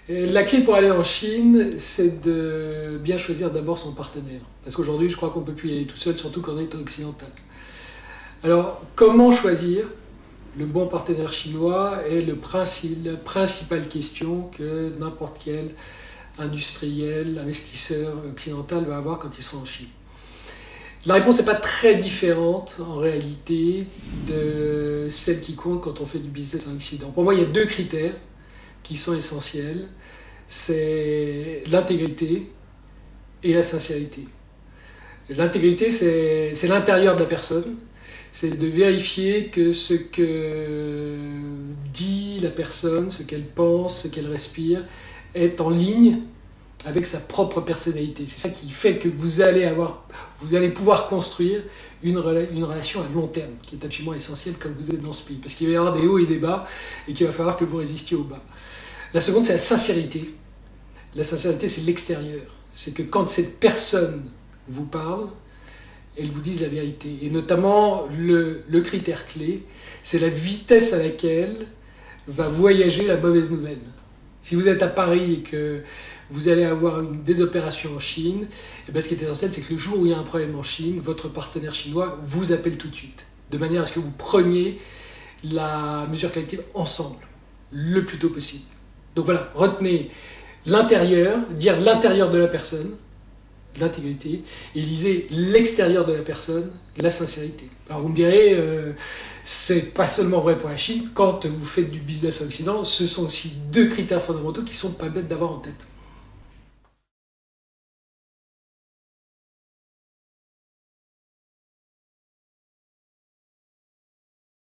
Et la clé pour aller en Chine, c'est de bien choisir d'abord son partenaire. Parce qu'aujourd'hui, je crois qu'on ne peut plus y aller tout seul, surtout quand on est occidental. Alors, comment choisir le bon partenaire chinois est la principale question que n'importe quel industriel, investisseur occidental va avoir quand il sera en Chine. La réponse n'est pas très différente en réalité de celle qui compte quand on fait du business en Occident. Pour moi, il y a deux critères qui sont essentiels. C'est l'intégrité et la sincérité. L'intégrité, c'est l'intérieur de la personne. C'est de vérifier que ce que dit la personne, ce qu'elle pense, ce qu'elle respire, est en ligne avec sa propre personnalité. C'est ça qui fait que vous allez pouvoir construire une relation à long terme, qui est absolument essentielle quand vous êtes dans ce pays. Parce qu'il va y avoir des hauts et des bas, et qu'il va falloir que vous résistiez aux bas. La seconde, c'est la sincérité. La sincérité, c'est l'extérieur. C'est que quand cette personne vous parle, elle vous dise la vérité. Et notamment, le critère clé, c'est la vitesse à laquelle va voyager la mauvaise nouvelle. Si vous êtes à Paris et que vous allez avoir des opérations en Chine, et bien ce qui est essentiel, c'est que le jour où il y a un problème en Chine, votre partenaire chinois vous appelle tout de suite, de manière à ce que vous preniez la mesure qualitative ensemble, le plus tôt possible. Donc voilà, retenez l'intérieur, dire l'intérieur de la personne, l'intégrité, et lisez l'extérieur de la personne, la sincérité. Alors vous me direz, c'est pas seulement vrai pour la Chine, quand vous faites du business en Occident, ce sont aussi deux critères fondamentaux qui sont pas bêtes d'avoir en tête.